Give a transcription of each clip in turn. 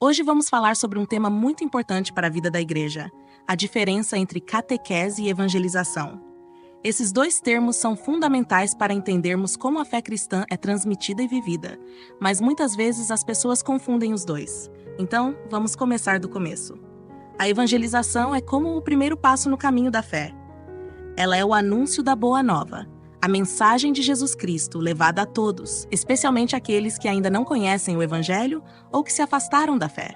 Hoje vamos falar sobre um tema muito importante para a vida da igreja: a diferença entre catequese e evangelização. Esses dois termos são fundamentais para entendermos como a fé cristã é transmitida e vivida, mas muitas vezes as pessoas confundem os dois. Então, vamos começar do começo. A evangelização é como o primeiro passo no caminho da fé. Ela é o anúncio da Boa Nova, a mensagem de Jesus Cristo levada a todos, especialmente aqueles que ainda não conhecem o Evangelho ou que se afastaram da fé.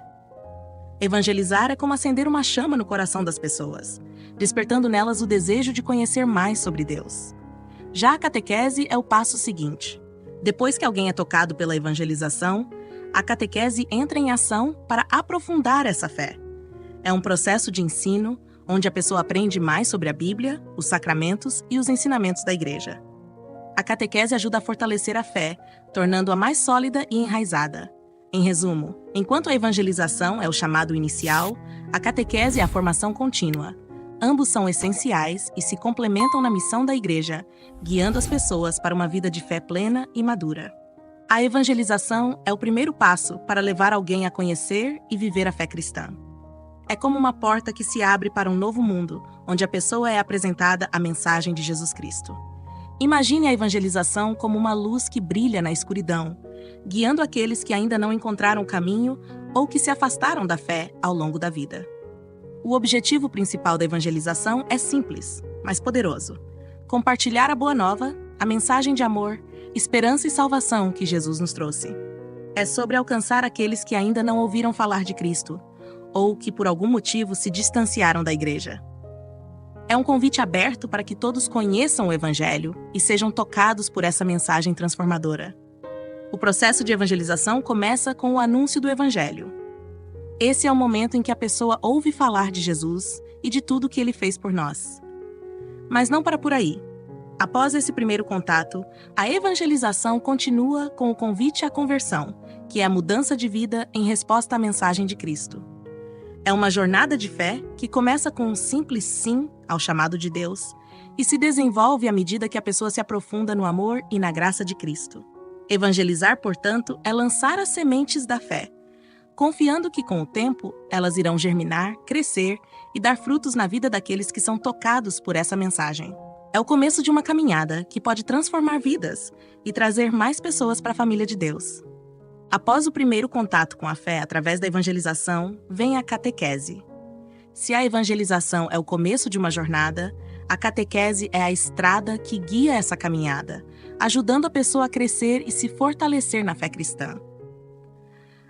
Evangelizar é como acender uma chama no coração das pessoas, despertando nelas o desejo de conhecer mais sobre Deus. Já a catequese é o passo seguinte. Depois que alguém é tocado pela evangelização, a catequese entra em ação para aprofundar essa fé. É um processo de ensino onde a pessoa aprende mais sobre a Bíblia, os sacramentos e os ensinamentos da igreja. A catequese ajuda a fortalecer a fé, tornando-a mais sólida e enraizada. Em resumo, enquanto a evangelização é o chamado inicial, a catequese é a formação contínua. Ambos são essenciais e se complementam na missão da igreja, guiando as pessoas para uma vida de fé plena e madura. A evangelização é o primeiro passo para levar alguém a conhecer e viver a fé cristã. É como uma porta que se abre para um novo mundo, onde a pessoa é apresentada à mensagem de Jesus Cristo. Imagine a evangelização como uma luz que brilha na escuridão, guiando aqueles que ainda não encontraram o caminho ou que se afastaram da fé ao longo da vida. O objetivo principal da evangelização é simples, mas poderoso: compartilhar a Boa Nova, a mensagem de amor, esperança e salvação que Jesus nos trouxe. É sobre alcançar aqueles que ainda não ouviram falar de Cristo, ou que por algum motivo se distanciaram da igreja. É um convite aberto para que todos conheçam o Evangelho e sejam tocados por essa mensagem transformadora. O processo de evangelização começa com o anúncio do Evangelho. Esse é o momento em que a pessoa ouve falar de Jesus e de tudo que ele fez por nós. Mas não para por aí. Após esse primeiro contato, a evangelização continua com o convite à conversão, que é a mudança de vida em resposta à mensagem de Cristo. É uma jornada de fé que começa com um simples sim ao chamado de Deus e se desenvolve à medida que a pessoa se aprofunda no amor e na graça de Cristo. Evangelizar, portanto, é lançar as sementes da fé, confiando que com o tempo elas irão germinar, crescer e dar frutos na vida daqueles que são tocados por essa mensagem. É o começo de uma caminhada que pode transformar vidas e trazer mais pessoas para a família de Deus. Após o primeiro contato com a fé através da evangelização, vem a catequese. Se a evangelização é o começo de uma jornada, a catequese é a estrada que guia essa caminhada, ajudando a pessoa a crescer e se fortalecer na fé cristã.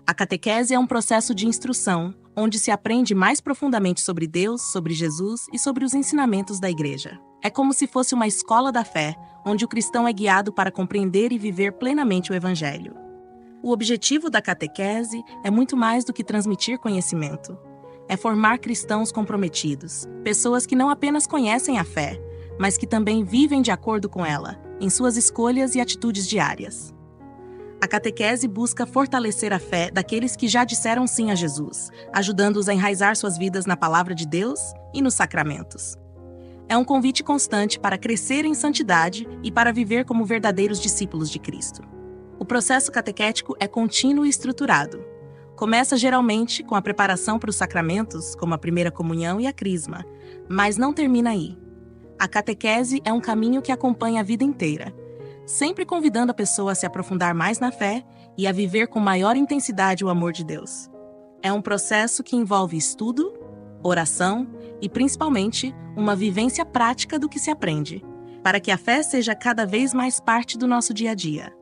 A catequese é um processo de instrução, onde se aprende mais profundamente sobre Deus, sobre Jesus e sobre os ensinamentos da igreja. É como se fosse uma escola da fé, onde o cristão é guiado para compreender e viver plenamente o Evangelho. O objetivo da catequese é muito mais do que transmitir conhecimento. É formar cristãos comprometidos, pessoas que não apenas conhecem a fé, mas que também vivem de acordo com ela, em suas escolhas e atitudes diárias. A catequese busca fortalecer a fé daqueles que já disseram sim a Jesus, ajudando-os a enraizar suas vidas na palavra de Deus e nos sacramentos. É um convite constante para crescer em santidade e para viver como verdadeiros discípulos de Cristo. O processo catequético é contínuo e estruturado. Começa geralmente com a preparação para os sacramentos, como a primeira comunhão e a crisma, mas não termina aí. A catequese é um caminho que acompanha a vida inteira, sempre convidando a pessoa a se aprofundar mais na fé e a viver com maior intensidade o amor de Deus. É um processo que envolve estudo, oração e, principalmente, uma vivência prática do que se aprende, para que a fé seja cada vez mais parte do nosso dia a dia.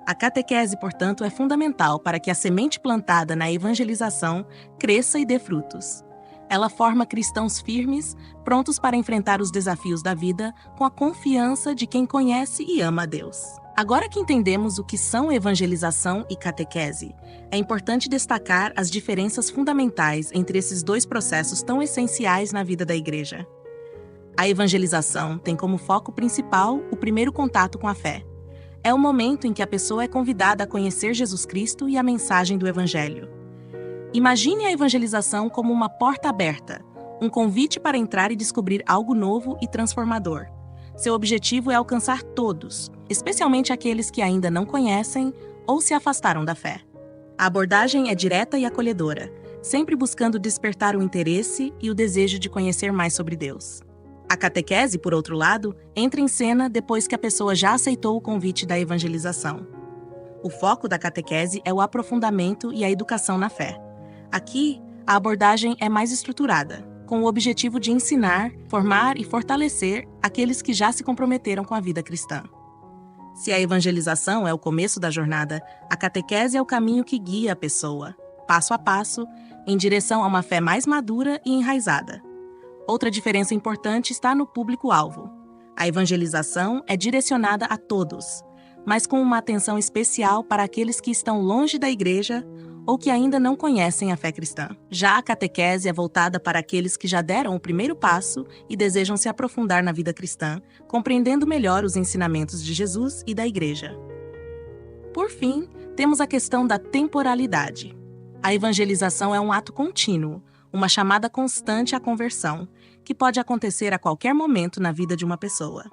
A catequese, portanto, é fundamental para que a semente plantada na evangelização cresça e dê frutos. Ela forma cristãos firmes, prontos para enfrentar os desafios da vida com a confiança de quem conhece e ama a Deus. Agora que entendemos o que são evangelização e catequese, é importante destacar as diferenças fundamentais entre esses dois processos tão essenciais na vida da igreja. A evangelização tem como foco principal o primeiro contato com a fé. É o momento em que a pessoa é convidada a conhecer Jesus Cristo e a mensagem do Evangelho. Imagine a evangelização como uma porta aberta, um convite para entrar e descobrir algo novo e transformador. Seu objetivo é alcançar todos, especialmente aqueles que ainda não conhecem ou se afastaram da fé. A abordagem é direta e acolhedora, sempre buscando despertar o interesse e o desejo de conhecer mais sobre Deus. A catequese, por outro lado, entra em cena depois que a pessoa já aceitou o convite da evangelização. O foco da catequese é o aprofundamento e a educação na fé. Aqui, a abordagem é mais estruturada, com o objetivo de ensinar, formar e fortalecer aqueles que já se comprometeram com a vida cristã. Se a evangelização é o começo da jornada, a catequese é o caminho que guia a pessoa, passo a passo, em direção a uma fé mais madura e enraizada. Outra diferença importante está no público-alvo. A evangelização é direcionada a todos, mas com uma atenção especial para aqueles que estão longe da igreja ou que ainda não conhecem a fé cristã. Já a catequese é voltada para aqueles que já deram o primeiro passo e desejam se aprofundar na vida cristã, compreendendo melhor os ensinamentos de Jesus e da igreja. Por fim, temos a questão da temporalidade. A evangelização é um ato contínuo, uma chamada constante à conversão, que pode acontecer a qualquer momento na vida de uma pessoa.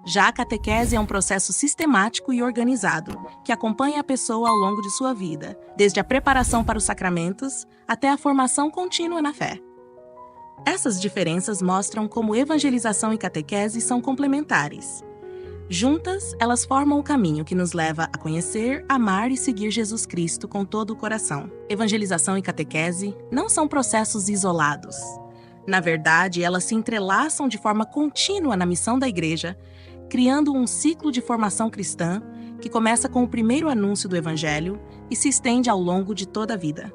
Já a catequese é um processo sistemático e organizado, que acompanha a pessoa ao longo de sua vida, desde a preparação para os sacramentos até a formação contínua na fé. Essas diferenças mostram como evangelização e catequese são complementares. Juntas, elas formam o caminho que nos leva a conhecer, amar e seguir Jesus Cristo com todo o coração. Evangelização e catequese não são processos isolados. Na verdade, elas se entrelaçam de forma contínua na missão da Igreja, criando um ciclo de formação cristã que começa com o primeiro anúncio do Evangelho e se estende ao longo de toda a vida.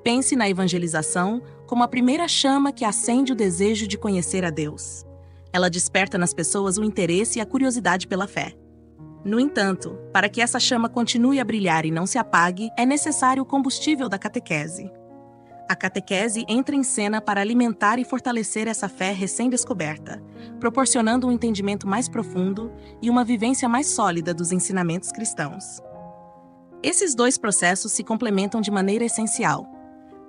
Pense na evangelização como a primeira chama que acende o desejo de conhecer a Deus. Ela desperta nas pessoas o interesse e a curiosidade pela fé. No entanto, para que essa chama continue a brilhar e não se apague, é necessário o combustível da catequese. A catequese entra em cena para alimentar e fortalecer essa fé recém-descoberta, proporcionando um entendimento mais profundo e uma vivência mais sólida dos ensinamentos cristãos. Esses dois processos se complementam de maneira essencial.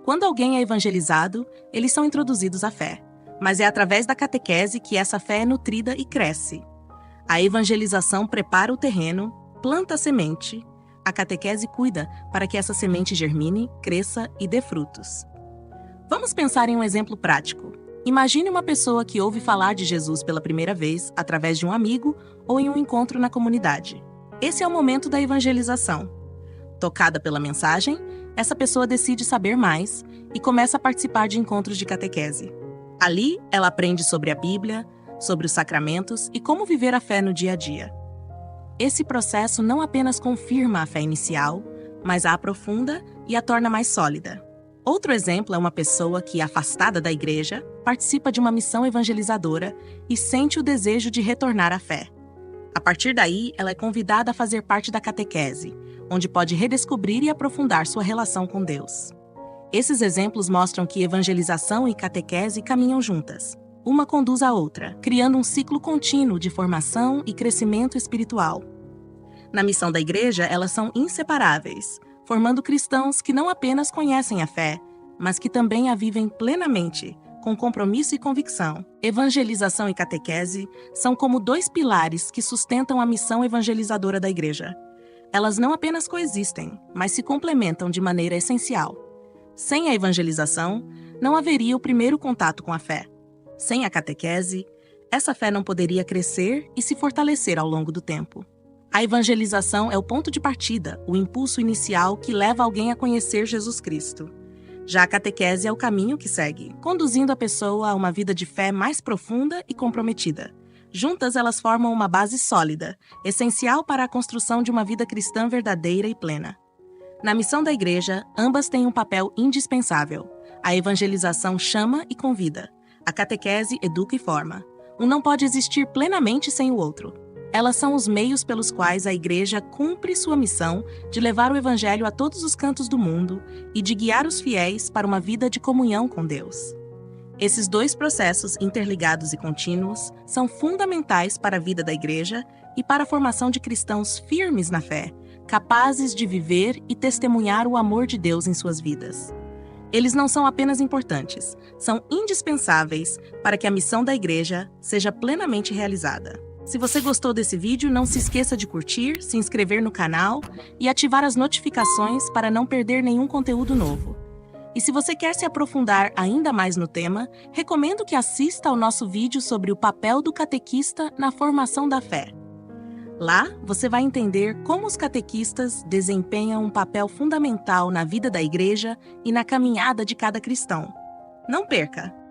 Quando alguém é evangelizado, eles são introduzidos à fé, mas é através da catequese que essa fé é nutrida e cresce. A evangelização prepara o terreno, planta a semente. A catequese cuida para que essa semente germine, cresça e dê frutos. Vamos pensar em um exemplo prático. Imagine uma pessoa que ouve falar de Jesus pela primeira vez através de um amigo ou em um encontro na comunidade. Esse é o momento da evangelização. Tocada pela mensagem, essa pessoa decide saber mais e começa a participar de encontros de catequese. Ali, ela aprende sobre a Bíblia, sobre os sacramentos e como viver a fé no dia a dia. Esse processo não apenas confirma a fé inicial, mas a aprofunda e a torna mais sólida. Outro exemplo é uma pessoa que, afastada da igreja, participa de uma missão evangelizadora e sente o desejo de retornar à fé. A partir daí, ela é convidada a fazer parte da catequese, onde pode redescobrir e aprofundar sua relação com Deus. Esses exemplos mostram que evangelização e catequese caminham juntas. Uma conduz à outra, criando um ciclo contínuo de formação e crescimento espiritual. Na missão da igreja, elas são inseparáveis, formando cristãos que não apenas conhecem a fé, mas que também a vivem plenamente, com compromisso e convicção. Evangelização e catequese são como dois pilares que sustentam a missão evangelizadora da igreja. Elas não apenas coexistem, mas se complementam de maneira essencial. Sem a evangelização, não haveria o primeiro contato com a fé. Sem a catequese, essa fé não poderia crescer e se fortalecer ao longo do tempo. A evangelização é o ponto de partida, o impulso inicial que leva alguém a conhecer Jesus Cristo. Já a catequese é o caminho que segue, conduzindo a pessoa a uma vida de fé mais profunda e comprometida. Juntas, elas formam uma base sólida, essencial para a construção de uma vida cristã verdadeira e plena. Na missão da igreja, ambas têm um papel indispensável. A evangelização chama e convida. A catequese educa e forma. Um não pode existir plenamente sem o outro. Elas são os meios pelos quais a Igreja cumpre sua missão de levar o Evangelho a todos os cantos do mundo e de guiar os fiéis para uma vida de comunhão com Deus. Esses dois processos interligados e contínuos são fundamentais para a vida da Igreja e para a formação de cristãos firmes na fé, capazes de viver e testemunhar o amor de Deus em suas vidas. Eles não são apenas importantes, são indispensáveis para que a missão da Igreja seja plenamente realizada. Se você gostou desse vídeo, não se esqueça de curtir, se inscrever no canal e ativar as notificações para não perder nenhum conteúdo novo. E se você quer se aprofundar ainda mais no tema, recomendo que assista ao nosso vídeo sobre o papel do catequista na formação da fé. Lá, você vai entender como os catequistas desempenham um papel fundamental na vida da igreja e na caminhada de cada cristão. Não perca!